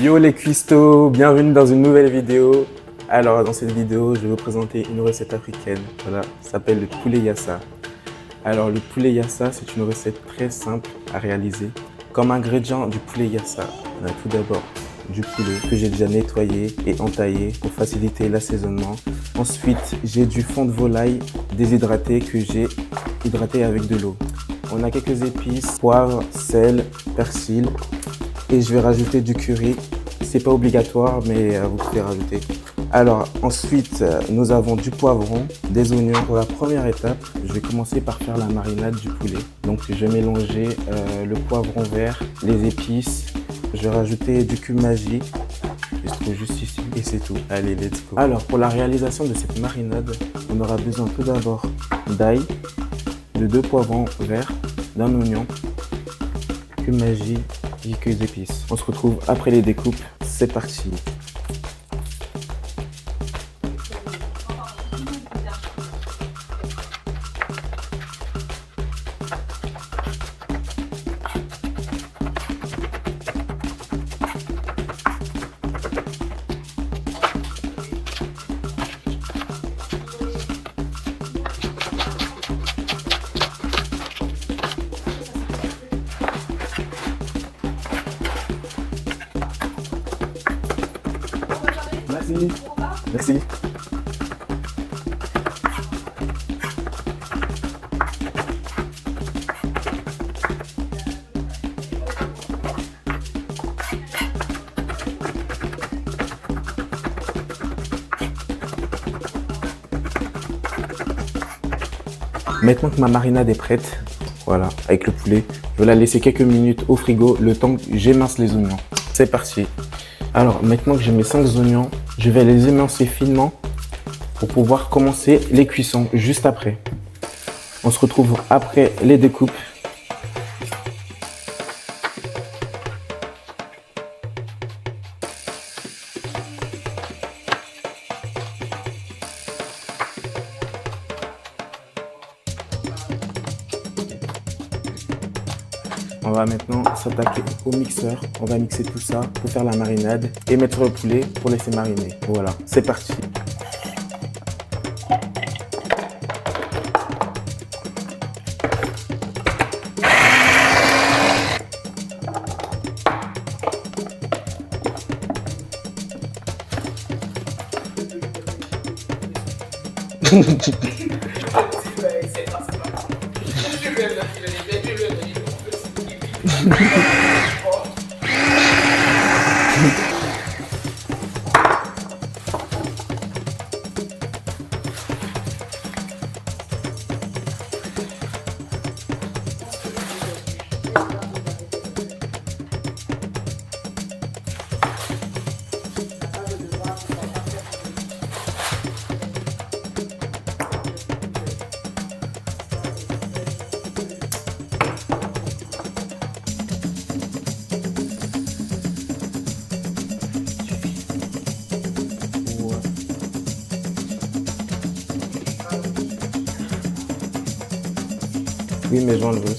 Yo les cuistots, bienvenue dans une nouvelle vidéo. Alors dans cette vidéo, je vais vous présenter une recette africaine. Voilà, ça s'appelle le poulet yassa. Alors le poulet yassa, c'est une recette très simple à réaliser. Comme ingrédient du poulet yassa, on a tout d'abord du poulet que j'ai déjà nettoyé et entaillé pour faciliter l'assaisonnement. Ensuite, j'ai du fond de volaille déshydraté que j'ai hydraté avec de l'eau. On a quelques épices, poivre, sel, persil. Et je vais rajouter du curry. C'est pas obligatoire, mais vous pouvez rajouter. Alors ensuite, nous avons du poivron, des oignons. Pour la première étape, je vais commencer par faire la marinade du poulet. Donc je vais mélanger le poivron vert, les épices. Je vais rajouter du cumin magique. Je trouve juste ici et c'est tout. Allez, let's go. Alors pour la réalisation de cette marinade, on aura besoin tout d'abord d'ail, de 2 poivrons verts, d'un oignon, cumin magique, quelques épices. On se retrouve après les découpes. C'est parti. Merci. Merci. Maintenant que ma marinade est prête, voilà, avec le poulet, je vais la laisser quelques minutes au frigo, le temps que j'émince les oignons. C'est parti. Alors maintenant que j'ai mes 5 oignons, je vais les émincer finement pour pouvoir commencer les cuissons juste après. On se retrouve après les découpes. On va maintenant s'attaquer au mixeur. On va mixer tout ça pour faire la marinade et mettre le poulet pour laisser mariner. Voilà, c'est parti. Oui, mais j'enlève aussi.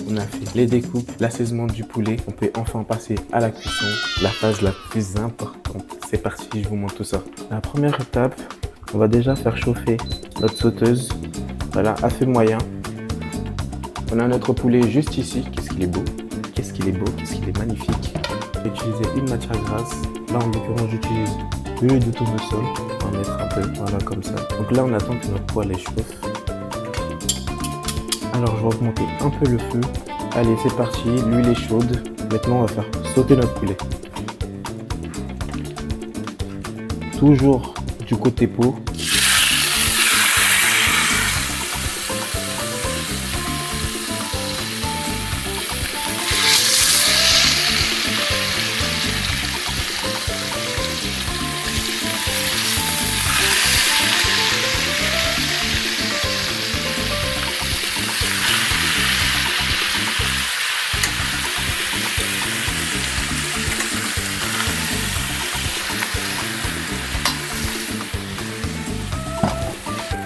On a fait les découpes, l'assaisonnement du poulet. On peut enfin passer à la cuisson, la phase la plus importante. C'est parti, je vous montre tout ça. La première étape, on va déjà faire chauffer notre sauteuse. Voilà, à feu moyen. On a notre poulet juste ici. Qu'est-ce qu'il est beau. Qu'est-ce qu'il est beau, qu'est-ce qu'il est magnifique. J'ai utilisé une matière grasse. Là, en l'occurrence, j'utilise de l'huile de tournesol. On va en mettre un peu, voilà, comme ça. Donc là, on attend que notre poêle chauffe. Alors je vais augmenter un peu le feu. Allez, c'est parti, l'huile est chaude. Maintenant on va faire sauter notre poulet. toujours du côté peau.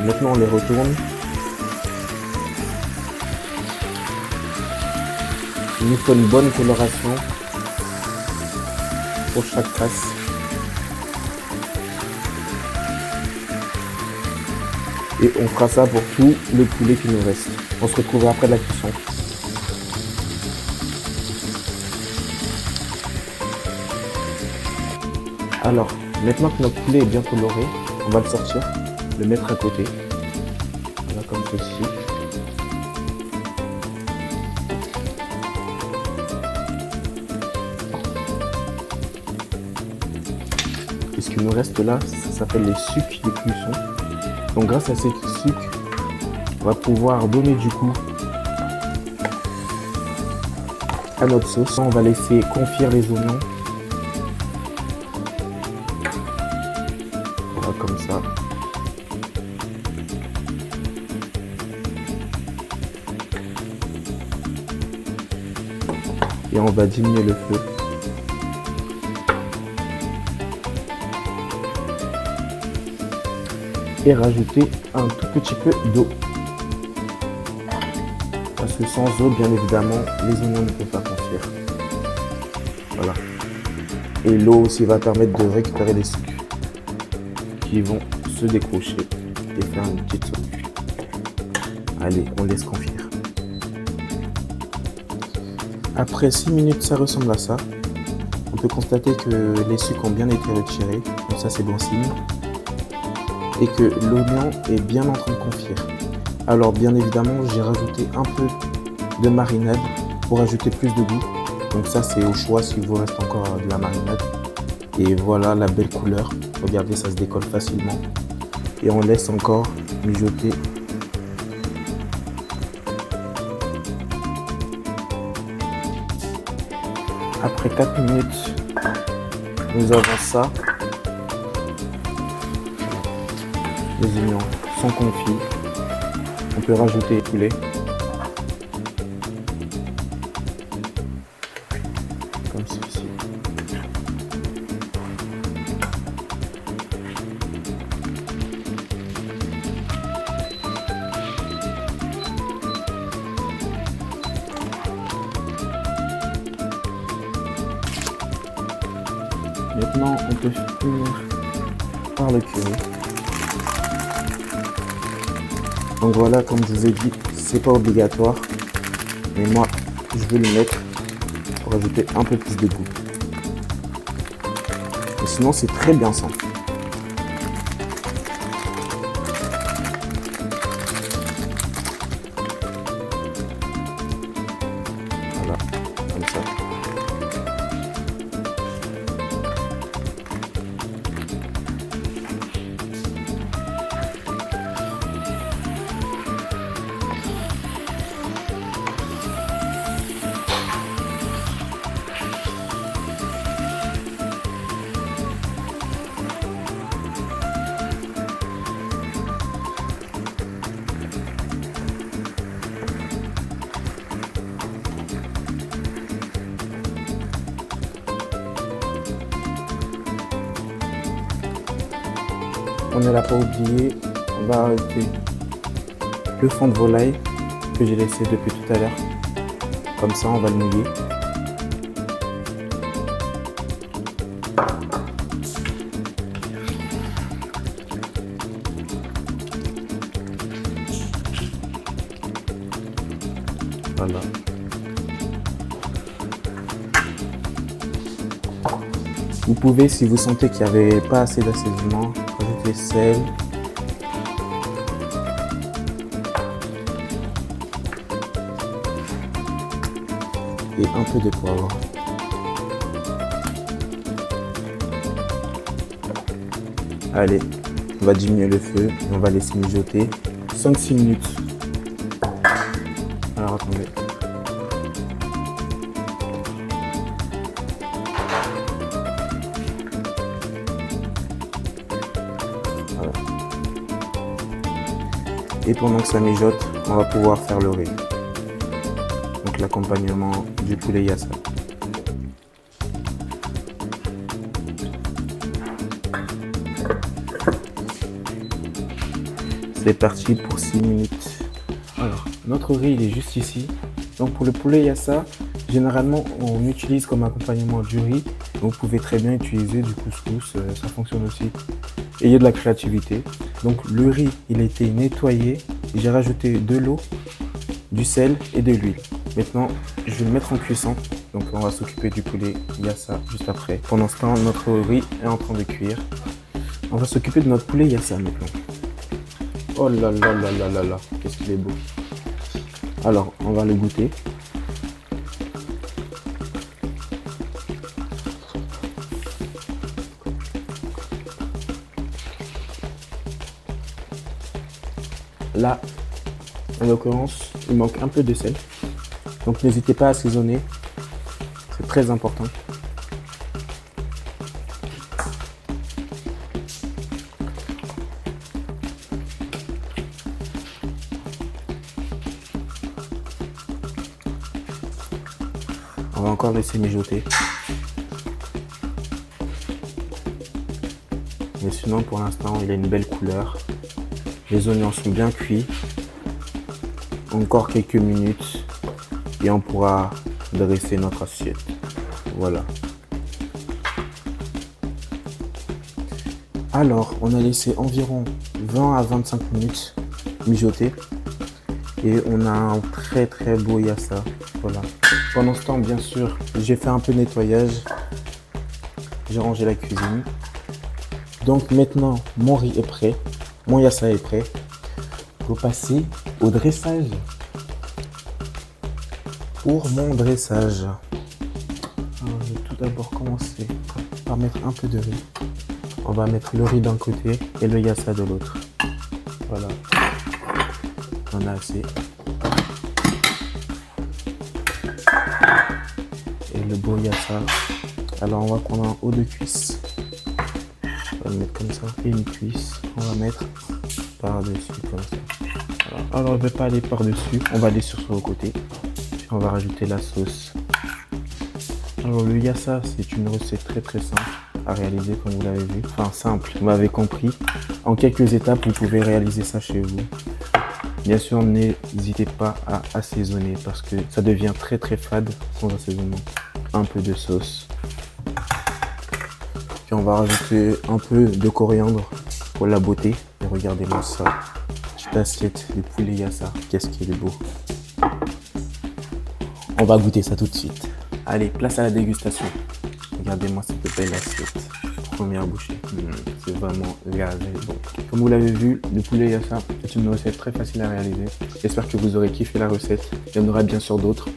Maintenant on les retourne. Il nous faut une bonne coloration pour chaque face. Et on fera ça pour tout le poulet qui nous reste. On se retrouvera après la cuisson. Alors, maintenant que notre poulet est bien coloré, on va le sortir, le mettre à côté. Voilà, comme ceci. Et ce qui nous reste là, ça s'appelle les sucs de cuisson. Donc grâce à ces sucs, on va pouvoir donner du goût à notre sauce. On va laisser confire les oignons. Voilà, comme ça. Et on va diminuer le feu. Et rajouter un tout petit peu d'eau. Parce que sans eau, bien évidemment, les oignons ne peuvent pas confire. Voilà. Et l'eau aussi va permettre de récupérer les sucres qui vont se décrocher et faire une petite sauce. Allez, on laisse confire. Après 6 minutes, ça ressemble à ça. On peut constater que les sucres ont bien été retirés. Donc ça, c'est bon signe. Et que l'oignon est bien en train de confire. Alors bien évidemment, j'ai rajouté un peu de marinade pour ajouter plus de goût. Donc ça, c'est au choix si vous reste encore de la marinade. Et voilà la belle couleur. Regardez, ça se décolle facilement. Et on laisse encore mijoter. Après 4 minutes, nous avons ça. Les oignons sont confits. On peut rajouter le poulet. Comme ceci. Maintenant, on peut finir par le curer. Donc voilà, comme je vous ai dit, c'est pas obligatoire, mais moi je vais le mettre pour ajouter un peu plus de goût. Et sinon c'est très bien simple. Voilà, comme ça. On ne l'a pas oublié, on va rajouter le fond de volaille que j'ai laissé depuis tout à l'heure. Comme ça, on va le mouiller. Voilà. Vous pouvez, si vous sentez qu'il n'y avait pas assez d'assaisonnement, rajouter sel. Et un peu de poivre. Allez, on va diminuer le feu et on va laisser mijoter 5-6 minutes. Alors attendez. Voilà. Et pendant que ça mijote, on va pouvoir faire le riz. Donc l'accompagnement du poulet yassa. C'est parti pour 6 minutes. Alors, notre riz il est juste ici. Donc pour le poulet yassa, généralement on utilise comme accompagnement du riz. Vous pouvez très bien utiliser du couscous, ça fonctionne aussi. Ayez de la créativité. Donc le riz il a été nettoyé. J'ai rajouté de l'eau, du sel et de l'huile. Maintenant je vais le mettre en cuisson. Donc on va s'occuper du poulet yassa juste après. Pendant ce temps, notre riz est en train de cuire. On va s'occuper de notre poulet yassa maintenant. Oh là là là là là là, qu'est-ce qu'il est beau. Alors, on va le goûter. Là, en l'occurrence, il manque un peu de sel. Donc n'hésitez pas à assaisonner. C'est très important. On va encore laisser mijoter. Mais sinon, pour l'instant, il a une belle couleur. Les oignons sont bien cuits. Encore quelques minutes et on pourra dresser notre assiette. Voilà. Alors, on a laissé environ 20 à 25 minutes mijoter. Et on a un très très beau yassa. Voilà. Pendant ce temps, bien sûr, j'ai fait un peu de nettoyage. J'ai rangé la cuisine. Donc maintenant, mon riz est prêt. Mon yassa est prêt. Il faut passer au dressage. Pour mon dressage, alors, je vais tout d'abord commencer par mettre un peu de riz. On va mettre le riz d'un côté et le yassa de l'autre. Voilà. On a assez. Et le beau yassa. Alors on va prendre un haut de cuisse. On va le mettre comme ça. Et une cuisse. On va mettre par-dessus comme ça. Voilà. Alors je ne vais pas aller par-dessus. On va aller sur le côté. Puis on va rajouter la sauce. Alors le yassa, c'est une recette très très simple à réaliser comme vous l'avez vu. Enfin simple, vous m'avez compris. En quelques étapes, vous pouvez réaliser ça chez vous. Bien sûr, n'hésitez pas à assaisonner parce que ça devient très très fade sans assaisonnement. Un peu de sauce. Puis on va rajouter un peu de coriandre pour la beauté. Et regardez-moi ça. Petite assiette de poulet yassa. Qu'est-ce qu'il est beau. On va goûter ça tout de suite. Allez, place à la dégustation. Regardez-moi cette belle assiette. Première bouchée. C'est vraiment gazé bon. Comme vous l'avez vu, le poulet yassa est une recette très facile à réaliser. J'espère que vous aurez kiffé la recette. Il y en aura bien sûr d'autres.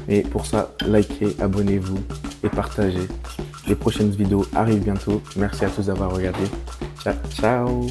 Et pour ça, likez, abonnez-vous et partagez. Les prochaines vidéos arrivent bientôt. Merci à tous d'avoir regardé. Ciao, ciao.